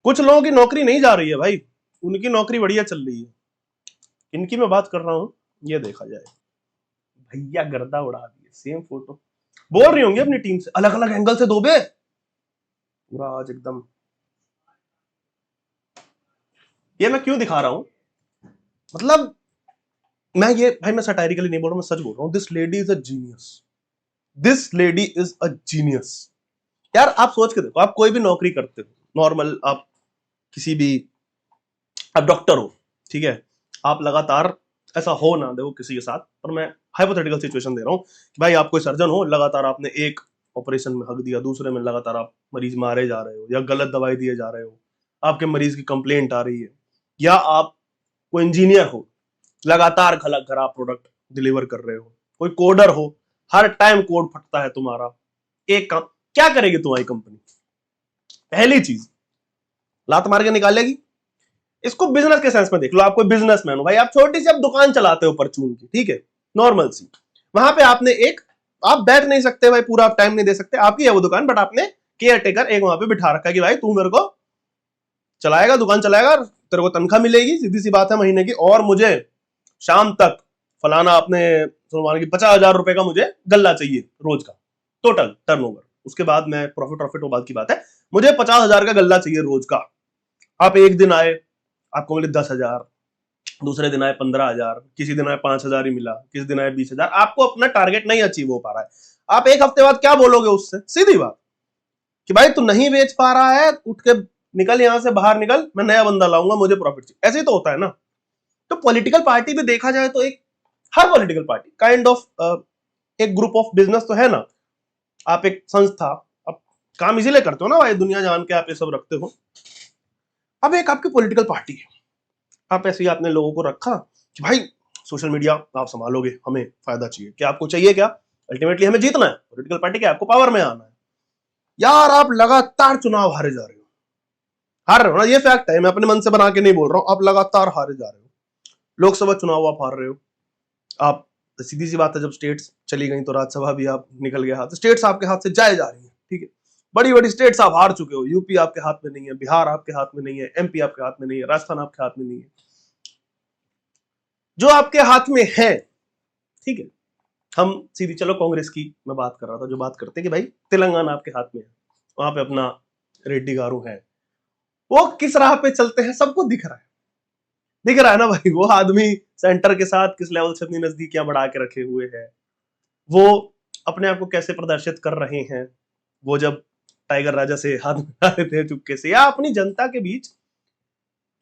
कुछ लोगों की नौकरी नहीं जा रही है भाई, उनकी नौकरी बढ़िया चल रही है। इनकी मैं बात कर रहा हूं, ये देखा जाए भैया गर्दा उड़ा दिए, सेम फोटो। बोल रही होंगी अपनी टीम से अलग अलग एंगल से दोबे, पूरा आज एकदम। ये मैं क्यों दिखा रहा हूं, मतलब मैं सटायरिकली नहीं बोल रहा हूं, मैं सच बोल रहा हूं। This lady is a genius, this lady is a genius. यार आप सोच के देखो, आप कोई भी नौकरी करते हो नॉर्मल, आप किसी भी, आप डॉक्टर हो, ठीक है, आप लगातार, ऐसा हो ना देखो किसी के साथ, पर मैं हाइपोथेटिकल सिचुएशन दे रहा हूं कि भाई आप कोई सर्जन हो, लगातार आपने एक ऑपरेशन में हक दिया, दूसरे में लगातार आप मरीज मारे जा रहे हो या गलत दवाई दिए जा रहे हो, आपके मरीज की कंप्लेंट आ रही है, या आप कोई इंजीनियर हो, लगातार खराब प्रोडक्ट डिलीवर कर रहे हो, कोई कोडर हो, हर टाइम कोड फटता है तुम्हारा, एक काम क्या करेगी तुम्हारी कंपनी? पहली चीज, लात मार के निकालेगी। इसको बिजनेस के सेंस में देख लो, आप कोई बिजनेसमैन हो भाई, आप छोटी सी आप दुकान चलाते हो परचून की, ठीक है, नॉर्मल सी, वहां पे आपने एक, आप बैठ नहीं सकते भाई, पूरा आप टाइम नहीं दे सकते, आपकी है वो दुकान, बट आपने केयर टेकर एक वहां पे बिठा रखा है कि भाई तू मेरे को चलाएगा, दुकान चलाएगा, तेरे को तनख्वाह मिलेगी, सीधी सी बात है महीने की, और मुझे शाम तक फलाना आपने मान की 50,000 रुपए का मुझे गल्ला चाहिए रोज का, टोटल टर्नओवर, उसके बाद मैं प्रॉफिट वो बात की बात है, मुझे 50,000 का गल्ला चाहिए रोज का। आप एक दिन आए, आपको मिले 10,000, दूसरे दिन आए 15,000, किसी दिन आए 5,000 ही मिला, किसी दिन आए 20,000, आपको अपना टारगेट नहीं अचीव हो पा रहा है। आप एक हफ्ते बाद क्या बोलोगे उससे? सीधी बात कि भाई तू नहीं बेच पा रहा है, उठ के निकल, यहां से बाहर निकल, मैं नया बंदा लाऊंगा, मुझे प्रॉफिट चाहिए। ऐसे ही तो होता है ना। तो पॉलिटिकल पार्टी भी देखा जाए तो एक, हर पॉलिटिकल पार्टी काइंड ऑफ एक ग्रुप ऑफ बिजनेस तो है ना। आप एक संस्था, आप काम इसीलिए करते हो ना भाई, दुनिया जान के आप ये सब रखते हो। अब एक आपकी पॉलिटिकल पार्टी है, आप ऐसे ही आपने लोगों को रखा कि भाई सोशल मीडिया आप संभालोगे, हमें फायदा चाहिए, क्या आपको चाहिए? क्या अल्टीमेटली हमें जीतना है, पॉलिटिकल पार्टी क्या, आपको पावर में आना है। यार आप लगातार चुनाव हारे जा रहे हो, हार रहे हो ना, ये फैक्ट है, मैं अपने मन से बना के नहीं बोल रहा हूं, आप लगातार हारे जा रहे हो। लोकसभा चुनाव आप हार रहे हो, आप, सीधी सी बात है, जब स्टेट्स चली गई तो राज्यसभा भी आप निकल गया हाथ, स्टेट्स आपके हाथ से जाए जा रही है, ठीक है, बड़ी बड़ी स्टेट्स आप हार चुके हो, यूपी आपके हाथ में नहीं है, बिहार आपके हाथ में नहीं है, एमपी आपके हाथ में नहीं है, राजस्थान आपके हाथ में नहीं है। जो आपके हाथ में है, ठीक है, हम सीधी, चलो कांग्रेस की मैं बात कर रहा था, जो बात करते हैं कि भाई तेलंगाना आपके हाथ में है, वहां पे अपना रेड्डी गारू है, वो किस राह पे चलते हैं सबको दिख रहा है, दिख रहा है ना भाई, वो आदमी सेंटर के साथ किस लेवल से अपनी नजदीकियां बढ़ा के रखे हुए है, वो अपने आप को कैसे प्रदर्शित कर रहे हैं, वो जब टाइगर राजा से हाथ मिला रहे थे चुपके से, या अपनी जनता के बीच,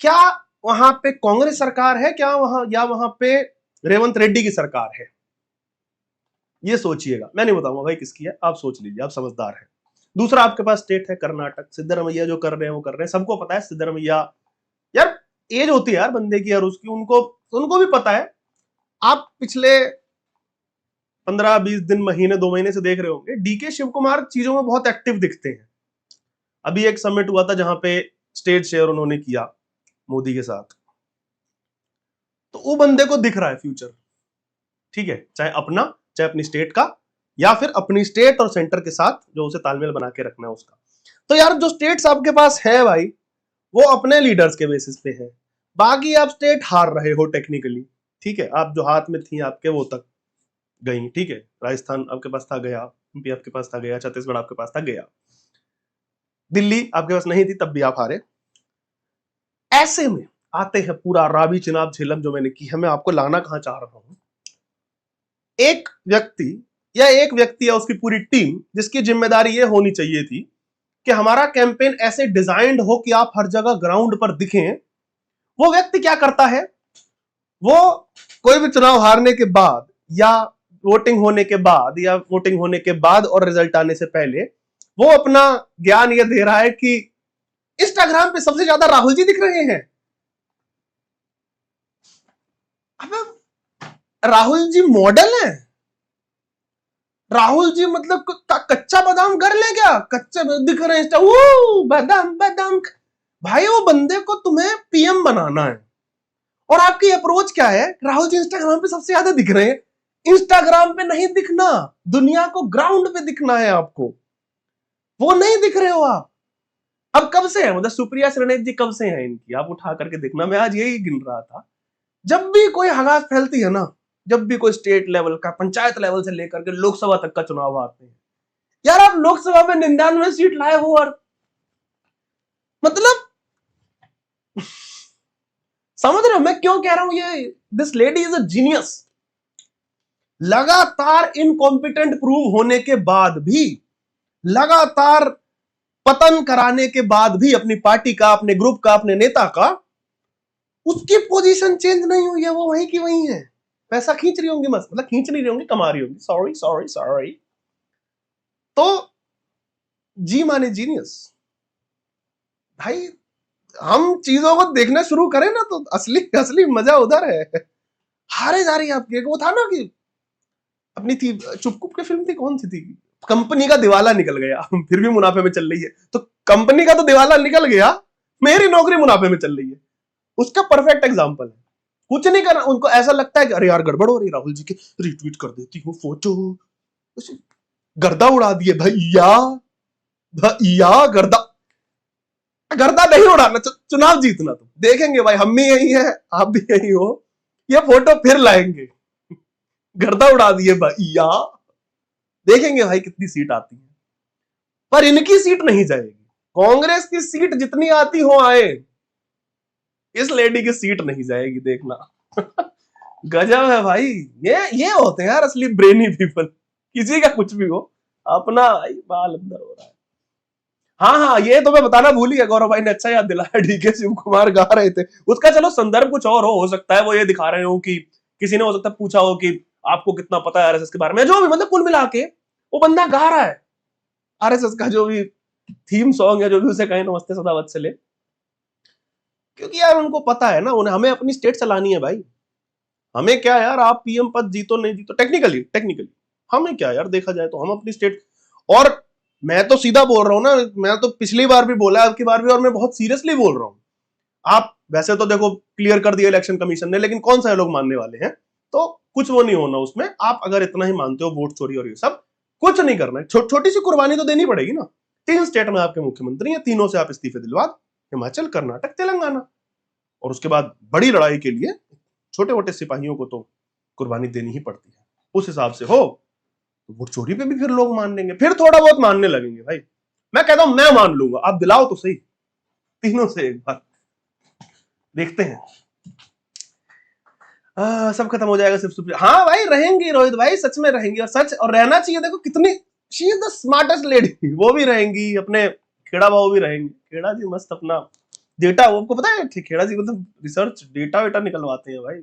क्या वहां पे कांग्रेस सरकार है क्या वहां, या वहां पे रेवंत रेड्डी की सरकार है? ये सोचिएगा, मैं नहीं बताऊंगा भाई किसकी है, आप सोच लीजिए, आप समझदार हैं। दूसरा आपके पास स्टेट है कर्नाटक, सिद्धरमैया जो कर रहे हैं वो कर रहे हैं, सबको पता है सिद्धरमैया, यार एज होती है यार बंदे की, यार उसकी, उनको उनको भी पता है। आप पिछले 15-20 दिन, महीने, 2 महीने से देख रहे होंगे, डीके शिव कुमार चीजों में बहुत एक्टिव दिखते हैं। अभी एक समिट हुआ था जहां पे स्टेट शेयर उन्होंने किया मोदी के साथ, तो वो बंदे को दिख रहा है फ्यूचर, ठीक है, चाहे अपना, चाहे अपनी स्टेट का, या फिर अपनी स्टेट और सेंटर के साथ जो उसे तालमेल बना के रखना है उसका। तो यार जो स्टेट्स आपके पास है भाई, वो अपने लीडर्स के बेसिस पे है, बाकी आप स्टेट हार रहे हो टेक्निकली, ठीक है, आप जो हाथ में थी आपके वो तक गई, ठीक है, राजस्थान आपके पास था, गया, एमपी आपके पास था, गया, छत्तीसगढ़ आपके पास था, गया, दिल्ली आपके पास नहीं थी, तब भी आप हारे। ऐसे में आते हैं पूरा रावी चिनाब झेलम जो मैंने की है, मैं आपको लाना कहां चाह रहा हूं, एक व्यक्ति, एक व्यक्ति या उसकी पूरी टीम, जिसकी जिम्मेदारी ये होनी चाहिए थी कि हमारा कैंपेन ऐसे डिजाइंड हो कि आप हर जगह ग्राउंड पर दिखें। वो व्यक्ति क्या करता है, वो कोई भी चुनाव हारने के बाद, या वोटिंग होने के बाद, या वोटिंग होने के बाद और रिजल्ट आने से पहले, वो अपना ज्ञान ये दे रहा है कि इंस्टाग्राम पे सबसे ज्यादा राहुल जी दिख रहे हैं। अब राहुल जी मॉडल है, राहुल जी मतलब कच्चा बादाम कर ले क्या, कच्चे दिख रहे हैं, बादाम बादाम। भाई वो बंदे को तुम्हें पीएम बनाना है, और आपकी अप्रोच क्या है? राहुल जी इंस्टाग्राम पे सबसे ज्यादा दिख रहे हैं। इंस्टाग्राम पे नहीं दिखना, दुनिया को ग्राउंड पे दिखना है आपको, वो नहीं दिख रहे हो आप। अब कब से है, मतलब सुप्रिया श्रीनेत जी कब से हैं इनकी, आप उठा करके देखना। मैं आज यही गिन रहा था, जब भी कोई हगास फैलती है ना, जब भी कोई स्टेट लेवल का, पंचायत लेवल से लेकर के लोकसभा तक का चुनाव आते हैं, यार आप लोकसभा में 99 सीट लाए हो, और मतलब समझ रहे हो मैं क्यों कह रहा हूं, ये this lady is a genius. लगातार इनकॉम्पिटेंट प्रूव होने के बाद भी, लगातार पतन कराने के बाद भी अपनी पार्टी का, अपने ग्रुप का, अपने नेता का, उसकी पोजीशन चेंज नहीं हुई है, वो वहीं की वहीं है। पैसा खींच रही होंगी, मतलब खींच नहीं रही होंगी, कमा रही होंगी। Sorry sorry sorry. तो जी माने जीनियस भाई। हम चीजों को देखना शुरू करें ना तो असली असली मजा उधर है। हारे जा रही है आपकी। वो था ना कि अपनी थी चुपकुप की फिल्म थी, कौन सी थी, कंपनी का दिवाला निकल गया फिर भी मुनाफे में चल रही है। तो कंपनी का तो दिवाला निकल गया, मेरी नौकरी मुनाफे में चल रही है। उसका परफेक्ट एग्जांपल है। कुछ नहीं करना, उनको ऐसा लगता है कि अरे यार गड़बड़ हो रही, राहुल जी के रिट्वीट कर देती हूँ फोटो, गर्दा उड़ा दिए भैया, भैया गर्दा, गर्दा नहीं उड़ाना, चुनाव जीतना। तो देखेंगे भाई, हम भी यही है, आप भी यही हो, ये फोटो फिर लाएंगे, गर्दा उड़ा दिए भैया। देखेंगे भाई कितनी सीट आती है, पर इनकी सीट नहीं जाएगी। कांग्रेस की सीट जितनी आती हो आए, इस लेडी की सीट नहीं जाएगी, देखना। गजब है भाई। ये होते हैं यार असली ब्रेनी पीपल। किसी का कुछ भी हो, अपना भाई बाल अंदर हो रहा है। हाँ हाँ, ये तो मैं बताना भूल ही गया, गौरव भाई ने अच्छा याद दिलाया। डीके शिव कुमार गा रहे थे, उसका चलो संदर्भ कुछ और हो सकता है वो ये दिखा रहे हो कि किसी ने हो सकता है पूछा हो कि आपको कितना पता है आरएसएस के बारे में, जो भी, मतलब कुल मिला के वो बंदा गा रहा है आरएसएस का जो भी थीम सॉन्ग है, जो भी उसे कहे नमस्ते सदा वत्सले। क्योंकि यार उनको पता है ना, उन्हें, हमें अपनी स्टेट चलानी है भाई। हमें क्या यार, आप पीएम पद जीतो नहीं जीतो, टेक्निकली हमें क्या यार, देखा जाए तो हम अपनी स्टेट। और मैं तो सीधा बोल रहा हूं ना, मैं तो पिछली बार भी बोला, अब की बार भी, और मैं बहुत सीरियसली बोल रहा हूं। आप वैसे तो देखो क्लियर कर दिया इलेक्शन कमीशन ने, लेकिन कौन सा लोग मानने वाले हैं, तो कुछ वो नहीं होना उसमें। आप अगर इतना ही मानते हो वोट चोरी और ये सब, कुछ नहीं करना है, छोटी सी कुर्बानी तो देनी पड़ेगी ना। 3 स्टेट में आपके मुख्यमंत्री हैं, तीनों से आप इस्तीफे दिलवा, हिमाचल, कर्नाटक, तेलंगाना, और उसके बाद बड़ी लड़ाई के लिए छोटे मोटे सिपाहियों को तो कुर्बानी देनी ही पड़ती है। उस हिसाब से हो तो वोट चोरी पे भी फिर लोग मान लेंगे, फिर थोड़ा बहुत मानने लगेंगे भाई। मैं कहता हूं मैं मान लूंगा, आप दिलाओ तो सही, तीनों से एक बार देखते हैं। सब खत्म हो जाएगा, सिर्फ सुप्रिया। हाँ भाई रहेंगी रोहित भाई, सच में रहेंगी, और सच और रहना चाहिए। देखो कितनी, she is the smartest lady, वो भी रहेंगी, अपने खेड़ा बाबू भी रहेंगे। खेड़ा जी मस्त अपना डेटा, वो आपको पता है खेड़ा जी मतलब रिसर्च डेटा वेटा निकलवाते हैं भाई।